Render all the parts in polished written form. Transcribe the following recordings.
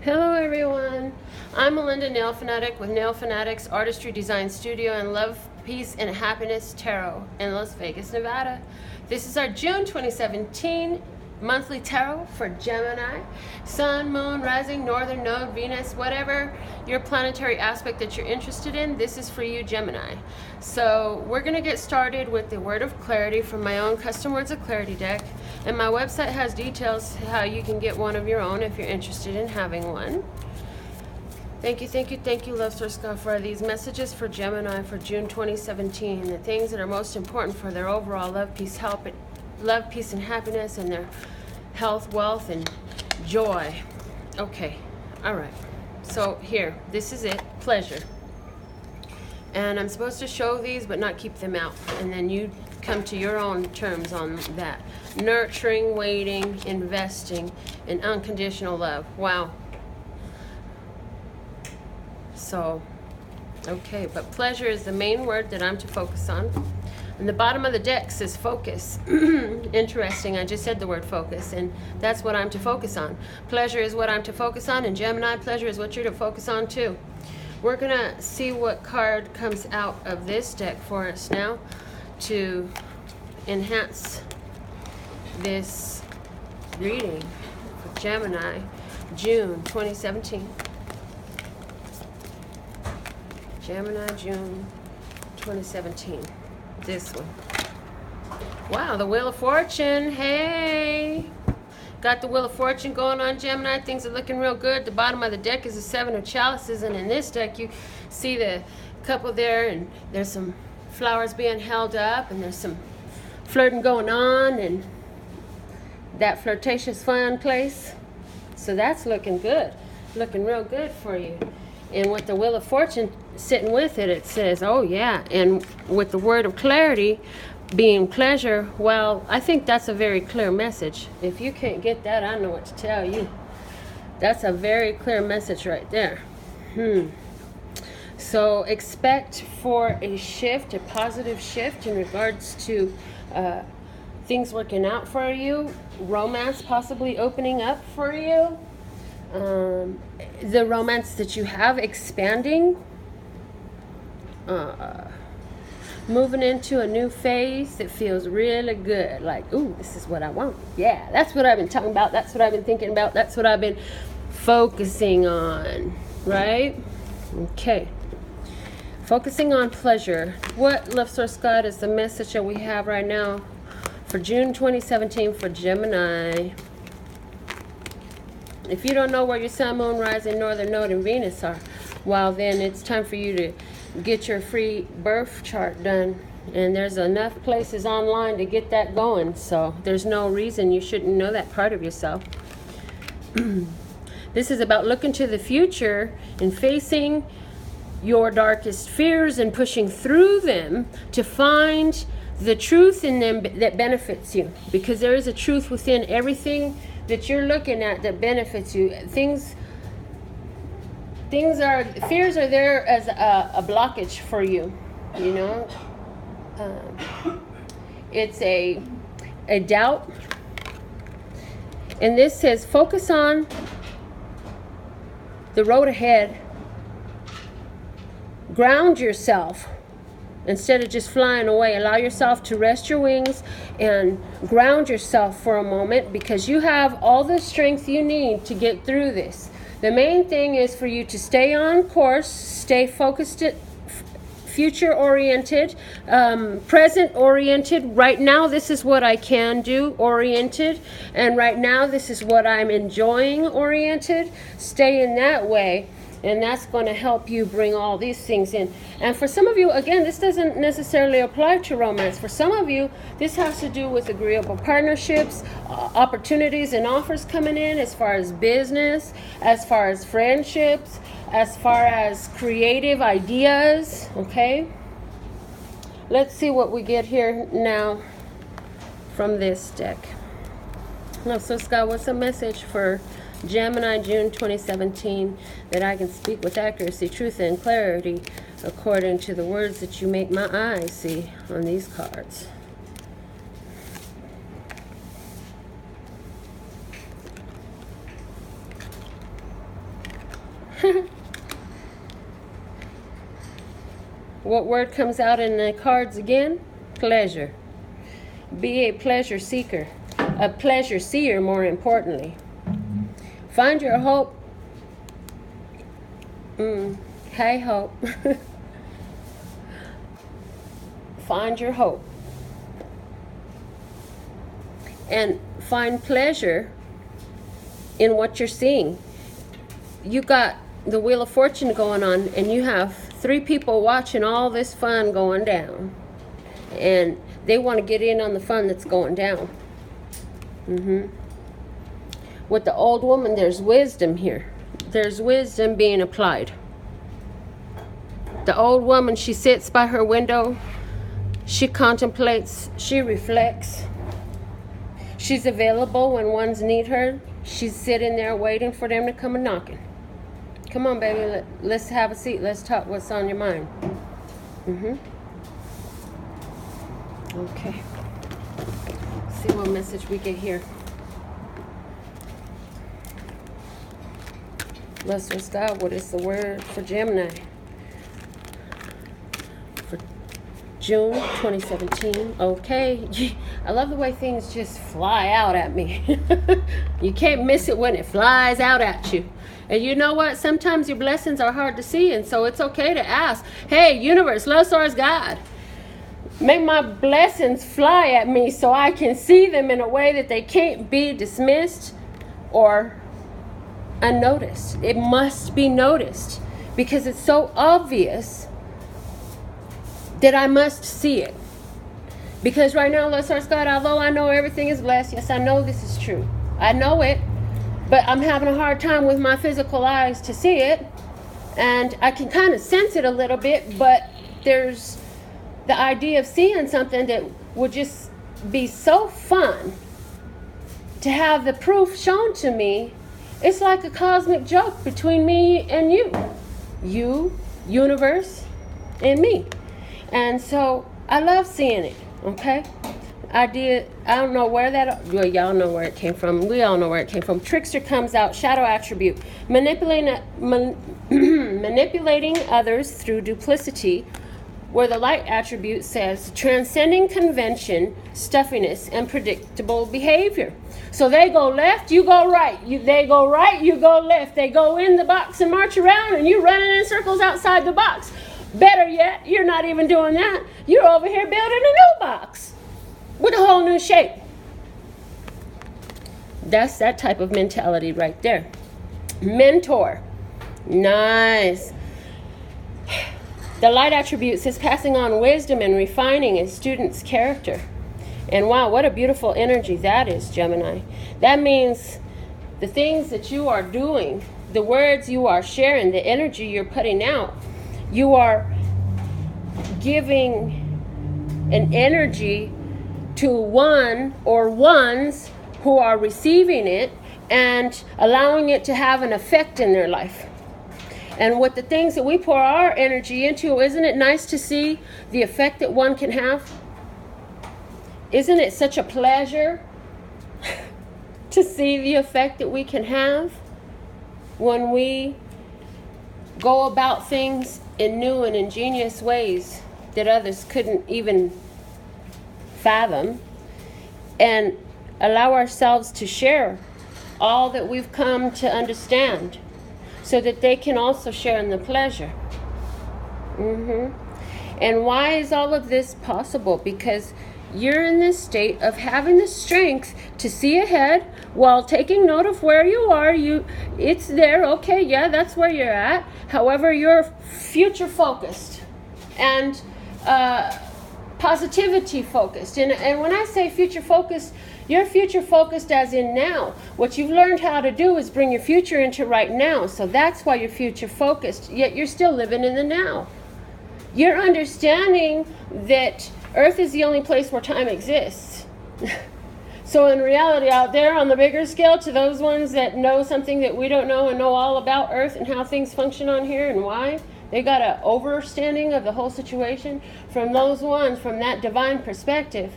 Hello everyone, I'm Melinda NailFanatic with NailFanatic's Artistry Design Studio and Love, Peace, and Happiness Tarot in Las Vegas, Nevada. This is our June 2017 monthly tarot for Gemini, Sun, Moon, Rising, Northern Node, Venus, whatever your planetary aspect that you're interested in, this is for you, Gemini. So we're going to get started with the Word of Clarity from my own Custom Words of Clarity deck. And my website has details how you can get one of your own if you're interested in having one. Thank you, Love Source God, for these messages for Gemini for June 2017. The things that are most important for their overall love, peace, and happiness, and their health, wealth, and joy. Okay, all right. So here, this is it, pleasure. And I'm supposed to show these but not keep them out. And then you come to your own terms on that. Nurturing, waiting, investing, and unconditional love. Wow. So, okay, but pleasure is the main word that I'm to focus on. And the bottom of the deck says focus. Interesting, I just said the word focus, and that's what I'm to focus on. Pleasure is what I'm to focus on, and Gemini, pleasure is what you're to focus on too. We're gonna see what card comes out of this deck for us now to enhance this reading for Gemini, June 2017. Gemini, June 2017. This one. Wow, the Wheel of Fortune. Hey! Got the Wheel of Fortune going on, Gemini. Things are looking real good. The bottom of the deck is the Seven of Chalices, and in this deck you see the couple there, and there's some flowers being held up, and there's some flirting going on, and that flirtatious fun place. So that's looking good. Looking real good for you. And with the Wheel of Fortune sitting with it, it says, oh yeah. And with the Word of Clarity being pleasure, well, I think that's a very clear message. If you can't get that, I know what to tell you. That's a very clear message right there. So expect for a shift, a positive shift in regards to things working out for you, romance possibly opening up for you. The romance that you have expanding, moving into a new phase that feels really good. Like, ooh, this is what I want. Yeah, that's what I've been talking about. That's what I've been thinking about. That's what I've been focusing on, right? Okay. Focusing on pleasure. What, Love Source God, is the message that we have right now for June 2017 for Gemini? If you don't know where your Sun, Moon, Rising, Northern Node, and Venus are, well, then it's time for you to get your free birth chart done. And there's enough places online to get that going. So there's no reason you shouldn't know that part of yourself. This is about looking to the future and facing your darkest fears and pushing through them to find the truth in them that benefits you. Because there is a truth within everything that you're looking at that benefits you. Fears are there as a blockage for you, you know. It's a doubt. And this says focus on the road ahead. Ground yourself. Instead of just flying away, allow yourself to rest your wings and ground yourself for a moment, because you have all the strength you need to get through this. The main thing is for you to stay on course, stay focused, future-oriented, present-oriented. Right now, this is what I can do, oriented. And right now, this is what I'm enjoying, oriented. Stay in that way. And that's going to help you bring all these things in. And for some of you, again, this doesn't necessarily apply to romance. For some of you, this has to do with agreeable partnerships, opportunities and offers coming in as far as business, as far as friendships, as far as creative ideas, okay? Let's see what we get here now from this deck. Now, so Scott, what's the message for Gemini, June 2017, that I can speak with accuracy, truth, and clarity according to the words that you make my eyes see on these cards? What word comes out in the cards again? Pleasure. Be a pleasure seeker. A pleasure seer, more importantly. Find your hope. Hey, hope. Find your hope. And find pleasure in what you're seeing. You got the Wheel of Fortune going on, and you have 3 people watching all this fun going down. And they want to get in on the fun that's going down. With the old woman, there's wisdom here. There's wisdom being applied. The old woman, she sits by her window. She contemplates. She reflects. She's available when ones need her. She's sitting there waiting for them to come and knocking. Come on, baby. Let's have a seat. Let's talk what's on your mind. Okay. See what message we get here. Blessed God, what is the word for Gemini? For June 2017. Okay. I love the way things just fly out at me. You can't miss it when it flies out at you. And you know what? Sometimes your blessings are hard to see, and so it's okay to ask, hey, universe, love, source, God, make my blessings fly at me so I can see them in a way that they can't be dismissed or unnoticed. It must be noticed because it's so obvious that I must see it. Because right now, Lord Source God, although I know everything is blessed, yes, I know this is true. I know it, but I'm having a hard time with my physical eyes to see it. And I can kind of sense it a little bit, but there's the idea of seeing something that would just be so fun to have the proof shown to me. It's like a cosmic joke between me and you. You, universe, and me. And so I love seeing it, okay? I don't know where well, y'all know where it came from. We all know where it came from. Trickster comes out, shadow attribute. Manipulating others through duplicity, where the light attribute says transcending convention, stuffiness, and predictable behavior. So they go left, you go right. They go right, you go left. They go in the box and march around, and you're running in circles outside the box. Better yet, you're not even doing that. You're over here building a new box with a whole new shape. That's that type of mentality right there. Mentor. Nice. The light attribute says passing on wisdom and refining a student's character. And wow, what a beautiful energy that is, Gemini. That means the things that you are doing, the words you are sharing, the energy you're putting out, you are giving an energy to one or ones who are receiving it and allowing it to have an effect in their life. And with the things that we pour our energy into, isn't it nice to see the effect that one can have? Isn't it such a pleasure to see the effect that we can have when we go about things in new and ingenious ways that others couldn't even fathom, and allow ourselves to share all that we've come to understand so that they can also share in the pleasure. And why is all of this possible? Because you're in this state of having the strength to see ahead while taking note of where you are. It's there, okay, yeah, that's where you're at. However, you're future focused and positivity focused. And when I say future focused, you're future focused as in now. What you've learned how to do is bring your future into right now. So that's why you're future focused, yet you're still living in the now. You're understanding that Earth is the only place where time exists. So in reality, out there on the bigger scale, to those ones that know something that we don't know and know all about Earth and how things function on here and why, they got an overstanding of the whole situation. From those ones, from that divine perspective,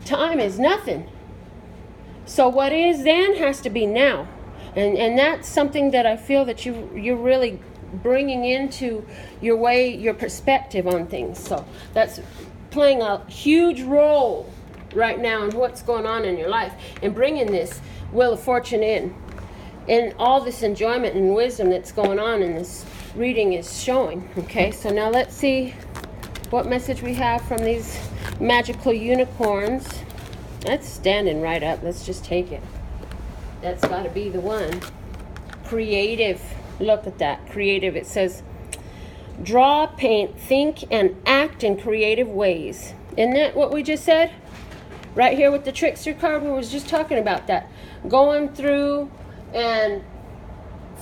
time is nothing. So what is then has to be now. And that's something that I feel that you're really bringing into your way, your perspective on things. So that's playing a huge role right now in what's going on in your life, and bringing this Wheel of Fortune in. And all this enjoyment and wisdom that's going on in this reading is showing. Okay, so now let's see what message we have from these magical unicorns. That's standing right up. Let's just take it. That's got to be the one. Creative. Look at that. Creative. It says, draw, paint, think, and act in creative ways. Isn't that what we just said? Right here with the trickster card, we was just talking about that. Going through and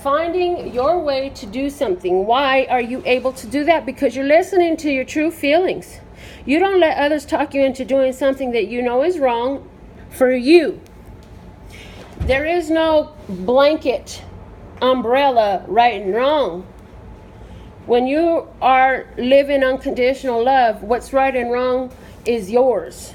finding your way to do something. Why are you able to do that? Because you're listening to your true feelings. You don't let others talk you into doing something that you know is wrong for you. There is no blanket umbrella right and wrong. When you are living unconditional love, what's right and wrong is yours.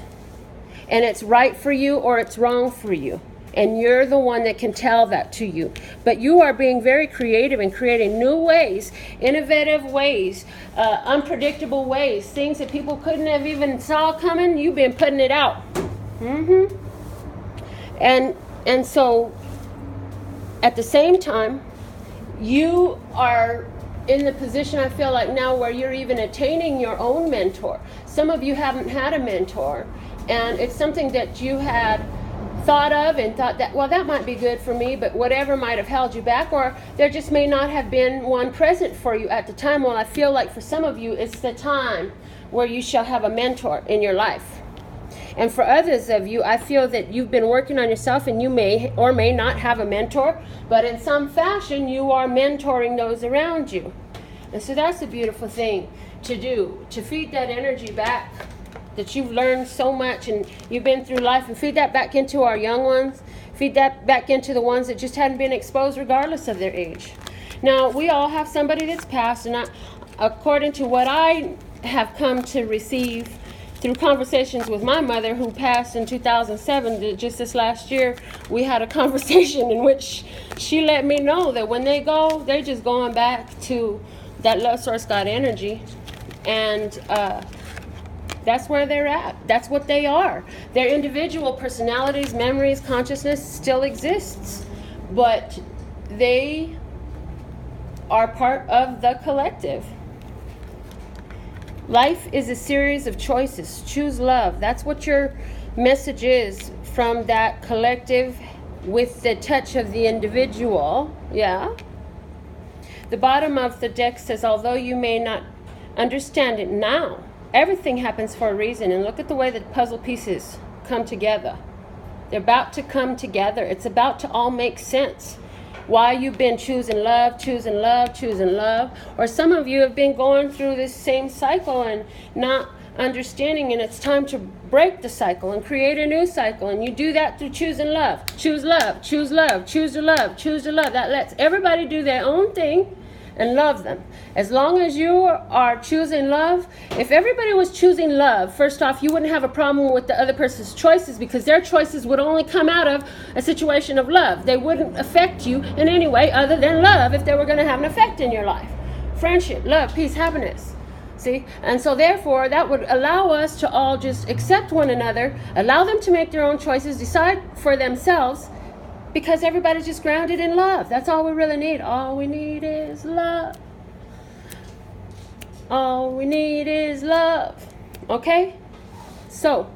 And it's right for you or it's wrong for you. And you're the one that can tell that to you. But you are being very creative and creating new ways, innovative ways, unpredictable ways, things that people couldn't have even saw coming. You've been putting it out. And so at the same time, you are in the position, I feel like now, where you're even attaining your own mentor. Some of you haven't had a mentor, and it's something that you had thought of and thought that, well, that might be good for me, but whatever might have held you back, or there just may not have been one present for you at the time. Well, I feel like for some of you, it's the time where you shall have a mentor in your life. And for others of you, I feel that you've been working on yourself, and you may or may not have a mentor, but in some fashion, you are mentoring those around you. And so that's a beautiful thing to do, to feed that energy back that you've learned so much and you've been through life, and feed that back into our young ones, feed that back into the ones that just hadn't been exposed regardless of their age. Now, we all have somebody that's passed, and according to what I have come to receive through conversations with my mother, who passed in 2007, just this last year, we had a conversation in which she let me know that when they go, they're just going back to that love source God energy, and that's where they're at. That's what they are. Their individual personalities, memories, consciousness still exists, but they are part of the collective. Life is a series of choices. Choose love. That's what your message is from that collective, with the touch of the individual. Yeah. The bottom of the deck says, although you may not understand it now, everything happens for a reason. And look at the way the puzzle pieces come together. They're about to come together. It's about to all make sense. Why you've been choosing love, choosing love, choosing love. Or some of you have been going through this same cycle and not understanding, and it's time to break the cycle and create a new cycle. And you do that through choosing love. Choose love, choose love, choose to love, choose to love. That lets everybody do their own thing and love them. As long as you are choosing love, if everybody was choosing love, first off, you wouldn't have a problem with the other person's choices, because their choices would only come out of a situation of love. They wouldn't affect you in any way other than love if they were going to have an effect in your life. Friendship, love, peace, happiness. See? And so therefore, that would allow us to all just accept one another, allow them to make their own choices, decide for themselves, because everybody's just grounded in love. That's all we really need. All we need is love. All we need is love. Okay? So,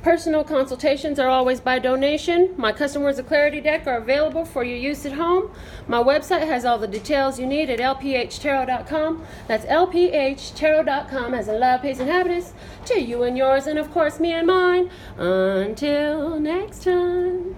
personal consultations are always by donation. My Custom Words of Clarity deck are available for your use at home. My website has all the details you need at lphtarot.com. That's lphtarot.com, as in love, peace, and happiness to you and yours, and of course me and mine. Until next time.